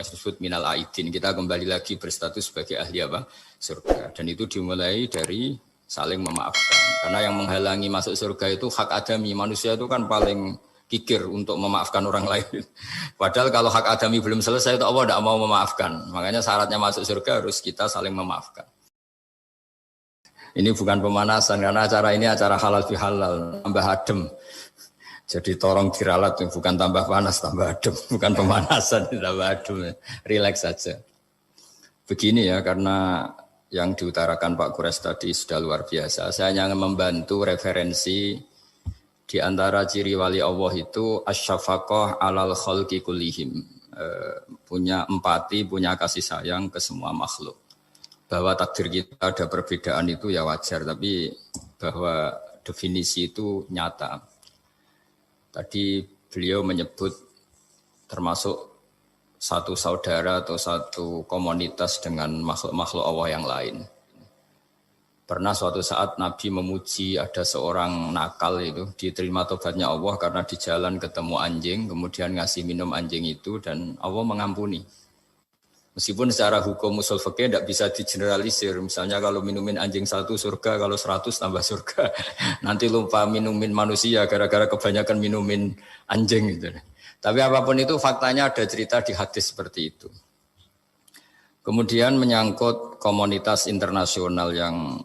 disebut minal aidin. Kita kembali lagi berstatus sebagai ahli apa? Surga. Dan itu dimulai dari saling memaafkan. Karena yang menghalangi masuk surga itu hak adami. Manusia itu kan paling kikir untuk memaafkan orang lain. Padahal kalau hak adami belum selesai itu Allah tidak mau memaafkan. Makanya syaratnya masuk surga harus kita saling memaafkan. Ini bukan pemanasan karena acara ini acara halal bihalal, tambah adem. Jadi tolong diralat, bukan tambah panas, tambah adem, bukan pemanasan, tambah adem. Relax saja. Begini ya, karena yang diutarakan Pak Kures tadi sudah luar biasa. Saya hanya membantu referensi di antara ciri wali Allah itu asyafaqah alal khalqi kullihim. Punya empati, punya kasih sayang ke semua makhluk. Bahwa takdir kita ada perbedaan itu ya wajar, tapi bahwa definisi itu nyata. Tadi beliau menyebut termasuk satu saudara atau satu komunitas dengan makhluk-makhluk Allah yang lain. Pernah suatu saat Nabi memuji ada seorang nakal itu, diterima tobatnya Allah karena di jalan ketemu anjing, kemudian ngasih minum anjing itu dan Allah mengampuni. Meskipun secara hukum usul fikih tidak bisa digeneralisir. Misalnya kalau minumin anjing 1 surga, kalau 100 tambah surga. Nanti lupa minumin manusia gara-gara kebanyakan minumin anjing gitu. Tapi apapun itu faktanya ada cerita di hadis seperti itu. Kemudian menyangkut komunitas internasional yang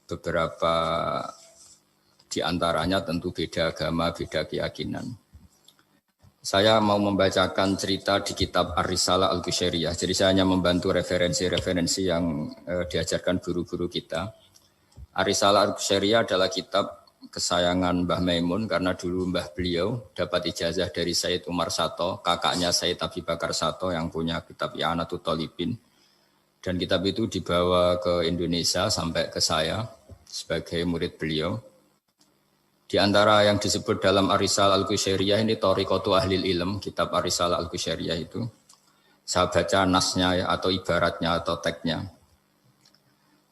beberapa di antaranya tentu beda agama, beda keyakinan. Saya mau membacakan cerita di kitab Ar-Risalah Al-Qushairiyah. Jadi saya hanya membantu referensi-referensi yang diajarkan guru-guru kita. Ar-Risalah Al-Qushairiyah adalah kitab kesayangan Mbah Maimun karena dulu mbah beliau dapat ijazah dari Sayyid Umar Sato, kakaknya Sayyid Abi Bakar Sato yang punya kitab I'anatul Thalibin. Dan kitab itu dibawa ke Indonesia sampai ke saya sebagai murid beliau. Di antara yang disebut dalam Ar-Risalah Al-Qushairiyah ini Thariqatu Ahlil Ilm, kitab Ar-Risalah Al-Qushairiyah itu. Saya baca nasnya ya, atau ibaratnya atau teksnya.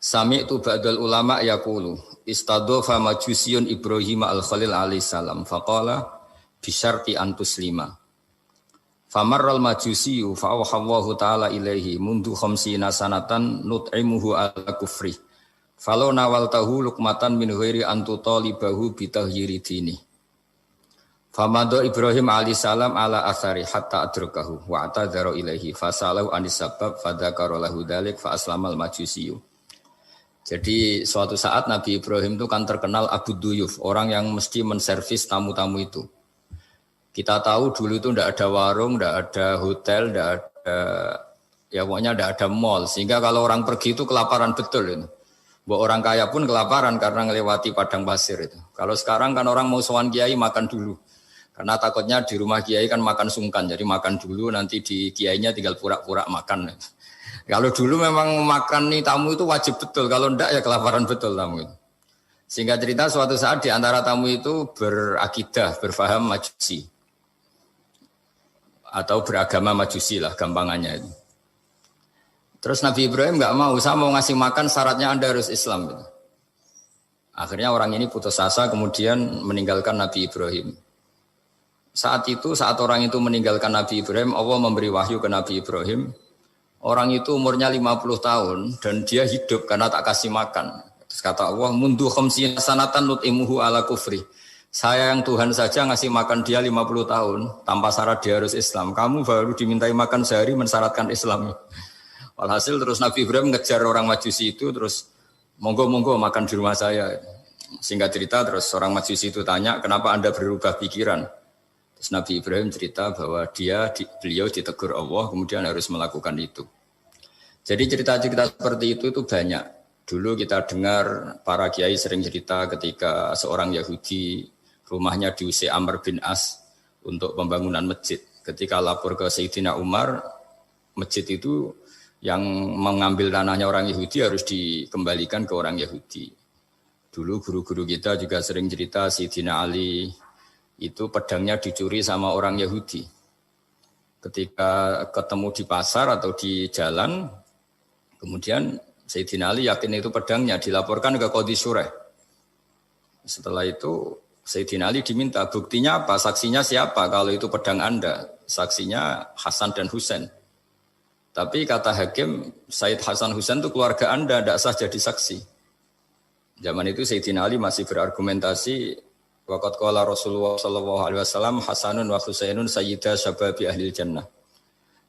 Sami'tu ba'dal ulama yaqulu istadhafa majusiyun Ibrahim al-Khalil alaihi salam faqala bisyarti an tuslima. Famarral majusiyu fa'awhallahu ta'ala ilaihi mundu khamsina sanatan nut'imuhu ala kufri. Falau nawal tahu lukmatan min ghairi antu talibahu bitahyiri dini. Famado Ibrahim alaihissalam ala athari hatta adrakahu wa atadharu ilaihi fasalahu anisabab fadhakara lahu dhalik fa aslamal majusiyu. Jadi suatu saat Nabi Ibrahim itu kan terkenal Abu Duyuf, orang yang mesti menservis tamu-tamu itu. Kita tahu dulu itu tidak ada warung, tidak ada hotel, tidak ada, ya pokoknya tidak ada mall. Sehingga kalau orang pergi itu kelaparan betul itu. Bahwa orang kaya pun kelaparan karena melewati padang pasir itu. Kalau sekarang kan orang mau sowan kiai makan dulu. Karena takutnya di rumah kiai kan makan sungkan. Jadi makan dulu nanti di kiainya tinggal pura-pura makan. Kalau dulu memang makan nih tamu itu wajib betul. Kalau enggak ya kelaparan betul tamu itu. Sehingga cerita suatu saat di antara tamu itu berakidah, berfaham majusi. Atau beragama majusi lah gampangannya itu. Terus Nabi Ibrahim enggak mau, saya mau ngasih makan syaratnya Anda harus Islam. Gitu. Akhirnya orang ini putus asa kemudian meninggalkan Nabi Ibrahim. Saat orang itu meninggalkan Nabi Ibrahim, Allah memberi wahyu ke Nabi Ibrahim. Orang itu umurnya 50 tahun dan dia hidup karena tak kasih makan. Terus kata Allah, mundu khamsina sanatan nut'imuhu ala kufri. Saya yang Tuhan saja ngasih makan dia 50 tahun tanpa syarat dia harus Islam. Kamu baru dimintai makan sehari mensyaratkan Islam. Walhasil terus Nabi Ibrahim ngejar orang majusi itu terus monggo makan di rumah saya. Singkat cerita terus orang majusi itu tanya kenapa Anda berubah pikiran. Terus Nabi Ibrahim cerita bahwa beliau ditegur Allah kemudian harus melakukan itu. Jadi cerita-cerita seperti itu banyak. Dulu kita dengar para kiai sering cerita ketika seorang Yahudi rumahnya diusir Amr bin As untuk pembangunan masjid. Ketika lapor ke Sayyidina Umar, masjid itu yang mengambil tanahnya orang Yahudi harus dikembalikan ke orang Yahudi. Dulu guru-guru kita juga sering cerita Sayyidina Ali itu pedangnya dicuri sama orang Yahudi. Ketika ketemu di pasar atau di jalan, kemudian Sayyidina Ali yakin itu pedangnya, dilaporkan ke Qadhi Syureh. Setelah itu Sayyidina Ali diminta, buktinya apa? Saksinya siapa? Kalau itu pedang Anda, saksinya Hasan dan Husain. Tapi kata hakim, Said Hasan Husain itu keluarga Anda, tidak sah jadi saksi. Zaman itu Sayyidina Ali masih berargumentasi, waqad qala Rasulullah sallallahu alaihi wasallam Hasanun wa Husainun sayyida syababi ahli jannah.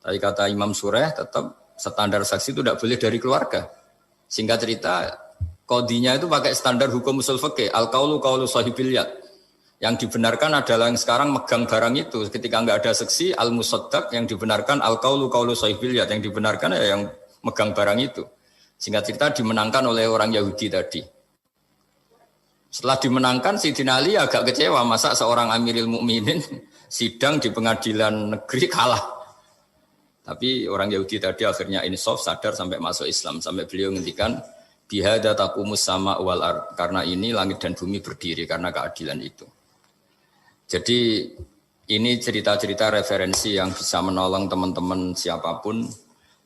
Tapi kata Imam Sureh tetap standar saksi itu tidak boleh dari keluarga. Singkat cerita, qadhinya itu pakai standar hukum usul fikih, al-qaulu qaulu sahibil yad. Yang dibenarkan adalah yang sekarang megang barang itu. Ketika enggak ada saksi, al-musaddaq yang dibenarkan al-qaulu qaulu sahibil yad, yang dibenarkan ya yang megang barang itu. Singkat cerita dimenangkan oleh orang Yahudi tadi. Setelah dimenangkan, Sayyidina Ali agak kecewa, masa seorang Amirul Mukminin sidang di pengadilan negeri kalah. Tapi orang Yahudi tadi akhirnya insaf, sadar sampai masuk Islam, sampai beliau ngendikan bihadza taqumus sama wal ard, karena ini langit dan bumi berdiri karena keadilan itu. Jadi ini cerita-cerita referensi yang bisa menolong teman-teman siapapun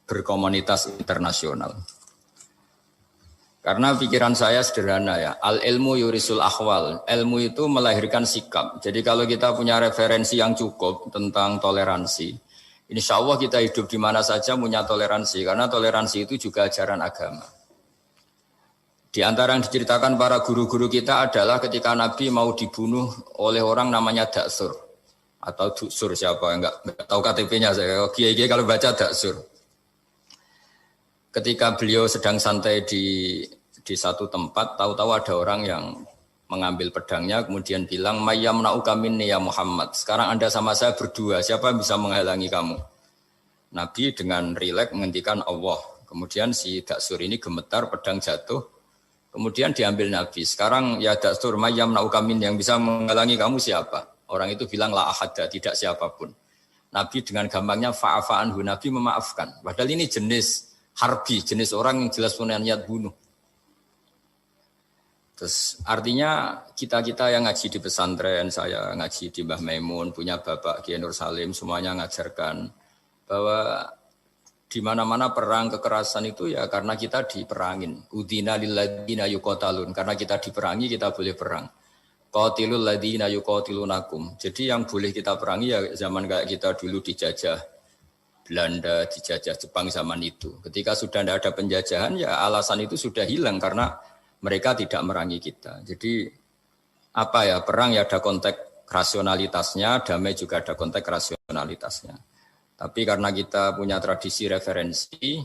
berkomunitas internasional. Karena pikiran saya sederhana ya, al-ilmu yurisul akhwal, ilmu itu melahirkan sikap. Jadi kalau kita punya referensi yang cukup tentang toleransi, insya Allah kita hidup di mana saja punya toleransi, karena toleransi itu juga ajaran agama. Di antara yang diceritakan para guru-guru kita adalah ketika Nabi mau dibunuh oleh orang namanya Daksur, atau Duksur siapa, enggak tahu KTP-nya saya, kiai-kiai kalau baca Daksur. Ketika beliau sedang santai di satu tempat, tahu-tahu ada orang yang mengambil pedangnya, kemudian bilang, Mayyam na'uka minni ya Muhammad. Sekarang Anda sama saya berdua, siapa yang bisa menghalangi kamu? Nabi dengan rileks menghentikan Allah. Kemudian si Daksur ini gemetar, pedang jatuh. Kemudian diambil Nabi. Sekarang ya Daksur, Mayyam na'uka minni, yang bisa menghalangi kamu siapa? Orang itu bilang, la ahada, tidak siapapun. Nabi dengan gampangnya fa'afa'anhu, Nabi memaafkan. Padahal ini jenis harbi, jenis orang yang jelas punya niat bunuh. Terus artinya kita-kita yang ngaji di pesantren, saya ngaji di Mbah Maimun, punya Bapak Kiai Nur Salim, semuanya ngajarkan bahwa di mana-mana perang kekerasan itu ya karena kita diperangin. Udina lilladzina yuqatalun, karena kita diperangi kita boleh perang. Qatilul ladzina yuqatilunakum. Jadi yang boleh kita perangi ya zaman kayak kita dulu dijajah Belanda, dijajah Jepang zaman itu. Ketika sudah tidak ada penjajahan, ya alasan itu sudah hilang karena mereka tidak merangi kita. Jadi apa ya, perang ya ada konteks rasionalitasnya, damai juga ada konteks rasionalitasnya. Tapi karena kita punya tradisi referensi,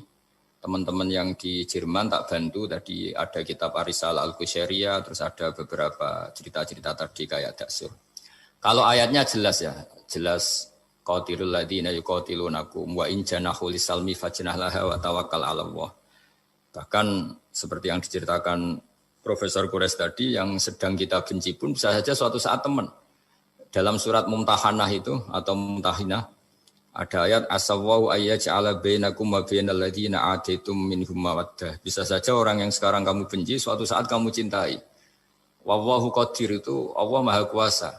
teman-teman yang di Jerman tak bantu, tadi ada kitab Arisal Al-Qusyairiyah, terus ada beberapa cerita-cerita tadi kayak Daksur. Kalau ayatnya jelas ya, jelas qatilul ladzina yuqatilunakum wa in janahu lisalmi fajnah laha wa tawakkal 'ala Allah. Bahkan seperti yang diceritakan Profesor Quraisy tadi, yang sedang kita benci pun bisa saja suatu saat teman. Dalam surat Mumtahanah itu atau Mumtahinah ada ayat asawwau ayyaj'ala bainakum wa bainal ladzina ataitum minhum mawaddah. Bisa saja orang yang sekarang kamu benci suatu saat kamu cintai. Wallahu qadir, itu Allah Maha Kuasa.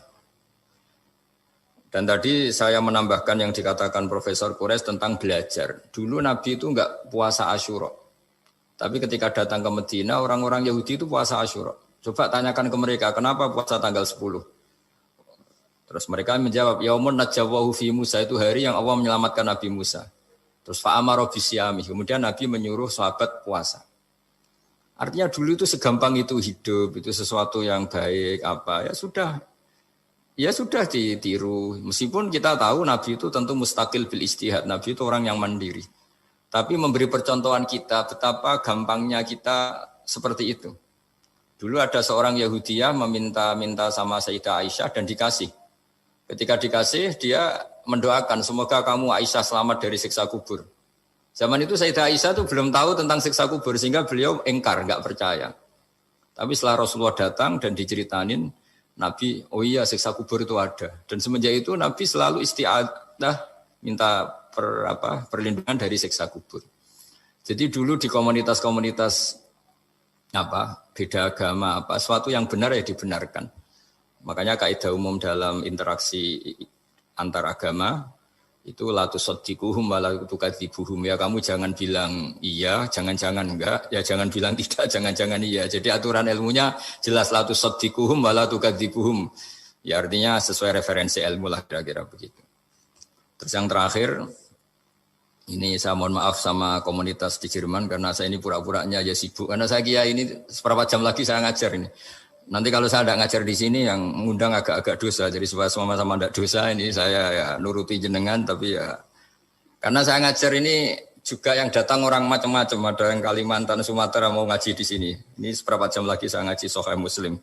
Dan tadi saya menambahkan yang dikatakan Profesor Quraisy tentang belajar. Dulu Nabi itu enggak puasa Asyura. Tapi ketika datang ke Medina, orang-orang Yahudi itu puasa Asyura. Coba tanyakan ke mereka, kenapa puasa tanggal 10? Terus mereka menjawab, Yaumun najawwahu fi Musa, itu hari yang Allah menyelamatkan Nabi Musa. Terus fa'amara bisyami, kemudian Nabi menyuruh sahabat puasa. Artinya dulu itu segampang itu hidup, itu sesuatu yang baik, apa, ya sudah ditiru. Meskipun kita tahu Nabi itu tentu mustaqil bil istihad. Nabi itu orang yang mandiri. Tapi memberi percontohan kita betapa gampangnya kita seperti itu. Dulu ada seorang Yahudiyah meminta sama Sayyidah Aisyah dan dikasih. Ketika dikasih, dia mendoakan semoga kamu Aisyah selamat dari siksa kubur. Zaman itu Sayyidah Aisyah itu belum tahu tentang siksa kubur sehingga beliau engkar, enggak percaya. Tapi setelah Rasulullah datang dan diceritanin, Nabi, oh iya siksa kubur itu ada. Dan semenjak itu Nabi selalu isti'adah minta perlindungan dari siksa kubur. Jadi dulu di komunitas-komunitas beda agama, sesuatu yang benar ya dibenarkan. Makanya kaidah umum dalam interaksi antar agama itu la tusaddiquhum wa la tukadzibuhum. Ya kamu jangan bilang iya, jangan-jangan enggak, ya jangan bilang tidak, jangan-jangan iya. Jadi aturan ilmunya jelas la tusaddiquhum wa la tukadzibuhum. Ya artinya sesuai referensi ilmu lah kira-kira begitu. Terus yang terakhir, Ini saya mohon maaf sama komunitas di Jerman karena saya ini pura-puranya aja sibuk. Karena saya kira ini seberapa jam lagi saya ngajar ini. Nanti kalau saya tidak ngajar di sini yang ngundang agak-agak dosa. Jadi supaya sama-sama tidak dosa ini saya ya nuruti jenengan. Tapi ya karena saya ngajar ini juga yang datang orang macam-macam. Ada yang Kalimantan, Sumatera mau ngaji di sini. Ini seberapa jam lagi saya ngaji Sahih Muslim.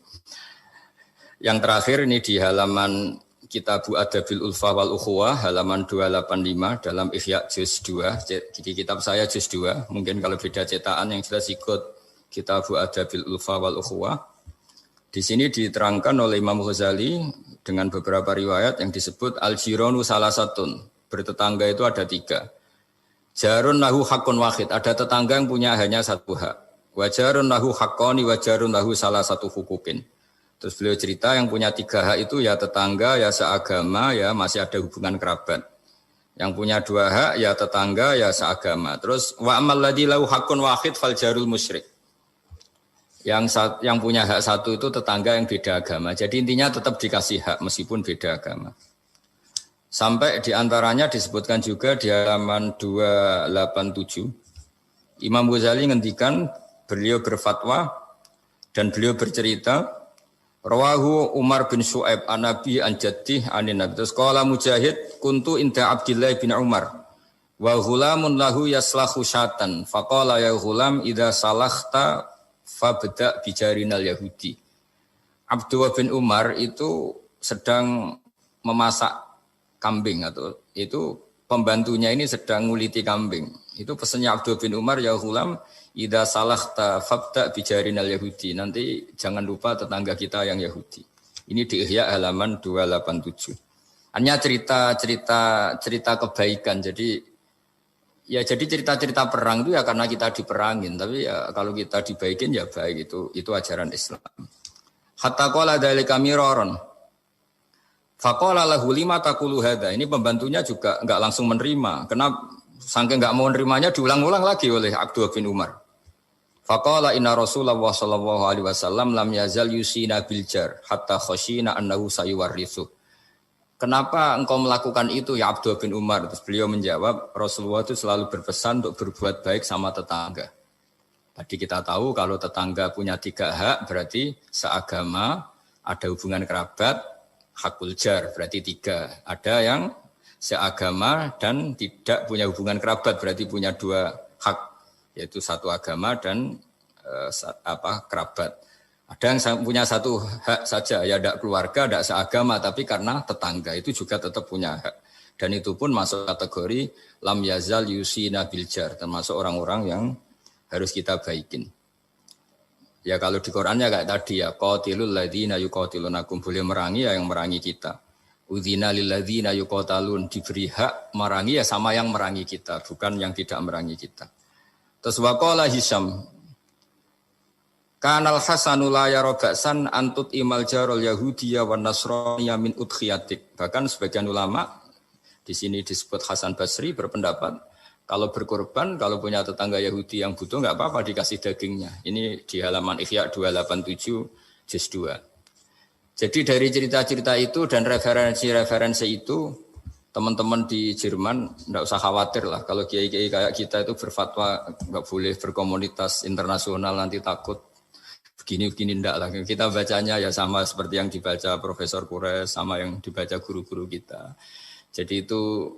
Yang terakhir ini di halaman Kitabu Adabil Ulfa wal Ukhuwah halaman 285 dalam Ihya juz 2. Jadi kitab saya juz 2. Mungkin kalau beda cetakan yang jelas ikut Kitabu Adabil Ulfa wal Ukhuwah. Di sini diterangkan oleh Imam Ghazali dengan beberapa riwayat yang disebut al-jiranu salasatun. Bertetangga itu ada 3. Jarun lahu hakun wahid. Ada tetangga yang punya hanya 1 hak. Wajarun lahu haqqani wajarun lahu salah satu hukukin. Terus beliau cerita yang punya 3 hak itu ya tetangga, ya seagama, ya masih ada hubungan kerabat. Yang punya 2 hak ya tetangga, ya seagama. Terus wa amal ladzi lahu haqqun wahid fal jarul musyrik. Yang punya hak 1 itu tetangga yang beda agama. Jadi intinya tetap dikasih hak meskipun beda agama. Sampai diantaranya disebutkan juga di halaman 287. Imam Ghazali ngendikan beliau berfatwa dan beliau bercerita Rawahu Umar bin Shu'aib an Nabi an Jaddih anin Nabi. Terus qala Mujahid kuntu inda Abdullah bin Umar wa ghulamun lahu yaslahu syatan faqala ya ghulam idza salakhta fabda bijarinal yahudi. Abdullah bin Umar itu sedang memasak kambing atau itu pembantunya ini sedang nguliti kambing. Itu pesannya Abdullah bin Umar ya ghulam idza salakhta fabda bijarinal yahudi. Nanti jangan lupa tetangga kita yang Yahudi. Ini di Ihya halaman 287. Hanya cerita kebaikan. Jadi cerita-cerita perang itu ya karena kita diperangin, tapi ya kalau kita dibaikin ya baik, itu ajaran Islam. Hatta qala dzalika miraron. Faqala lahu lima taqulu hadza. Ini pembantunya juga enggak langsung menerima. Kenapa saking enggak mau nerimanya diulang-ulang lagi oleh Abdullah bin Umar. Faqala inna Rasulullah sallallahu alaihi wasallam lam yazal yusina bil jar hatta khashina annahu sayuwarrithu. Kenapa engkau melakukan itu ya Abdullah bin Umar? Terus beliau menjawab, Rasulullah itu selalu berpesan untuk berbuat baik sama tetangga. Tadi kita tahu kalau tetangga punya 3 hak berarti seagama, ada hubungan kerabat, hakul jar berarti 3. Ada yang seagama dan tidak punya hubungan kerabat berarti punya 2 hak. Yaitu 1 agama dan kerabat. Ada yang punya 1 hak saja, ya tidak keluarga, tidak seagama, tapi karena tetangga itu juga tetap punya hak. Dan itu pun masuk kategori lam yazal yusina bil jar, termasuk orang-orang yang harus kita baikin. Ya kalau di Qur'annya kayak tadi ya, qatilul ladzina yuqatilunakum, boleh merangi ya yang merangi kita. Udzina lil ladzina yuqatalun, diberi hak merangi ya sama yang merangi kita, bukan yang tidak merangi kita. Terus waqala Hisyam Kanal Hasanu la yara ba'san antut imal jarul yahudiyya wan nasraniyya min udkhiyatik. Bahkan sebagian ulama di sini disebut Hasan Basri berpendapat kalau berkorban, kalau punya tetangga Yahudi yang butuh enggak apa-apa dikasih dagingnya. Ini di halaman Ihya 287 juz 2. Jadi dari cerita-cerita itu dan referensi-referensi itu teman-teman di Jerman enggak usah khawatir lah kalau kiai-kiai kayak kita itu berfatwa enggak boleh berkomunitas internasional nanti takut begini-begini enggak lah. Kita bacanya ya sama seperti yang dibaca Profesor Kures sama yang dibaca guru-guru kita. Jadi itu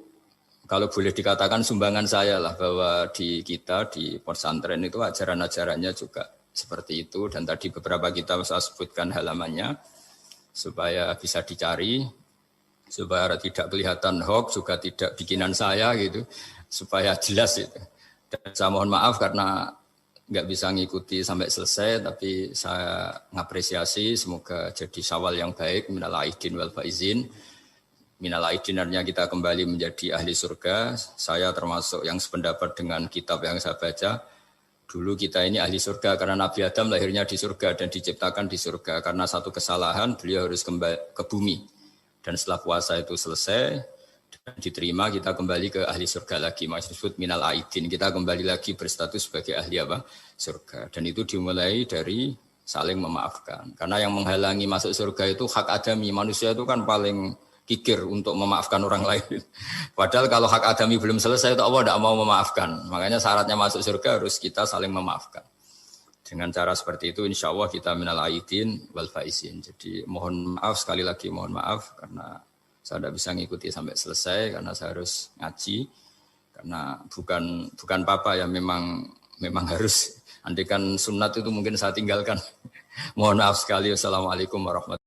kalau boleh dikatakan sumbangan saya lah bahwa di kita di pesantren itu ajaran-ajarannya juga seperti itu dan tadi beberapa kita saya sebutkan halamannya supaya bisa dicari. Supaya tidak kelihatan hoax, juga tidak bikinan saya gitu, supaya jelas itu. Dan saya mohon maaf karena nggak bisa ngikuti sampai selesai, tapi saya ngapresiasi semoga jadi syawal yang baik, minal aidin wal faizin. Minal aidin artinya kita kembali menjadi ahli surga. Saya termasuk yang sependapat dengan kitab yang saya baca. Dulu kita ini ahli surga karena Nabi Adam lahirnya di surga dan diciptakan di surga. Karena satu kesalahan beliau harus kembali ke bumi. Dan setelah puasa itu selesai dan diterima kita kembali ke ahli surga lagi. Maksud minal aidin, kita kembali lagi berstatus sebagai ahli surga. Dan itu dimulai dari saling memaafkan. Karena yang menghalangi masuk surga itu hak adami. Manusia itu kan paling kikir untuk memaafkan orang lain. Padahal kalau hak adami belum selesai itu Allah tidak mau memaafkan. Makanya syaratnya masuk surga harus kita saling memaafkan. Dengan cara seperti itu insya Allah kita minal aidin wal faizin. Jadi mohon maaf sekali lagi mohon maaf karena saya tidak bisa ngikuti sampai selesai karena saya harus ngaji. Karena bukan papa ya memang harus. Andaikan sunat itu mungkin saya tinggalkan. Mohon maaf sekali. Wassalamualaikum warahmatullahi wabarakatuh.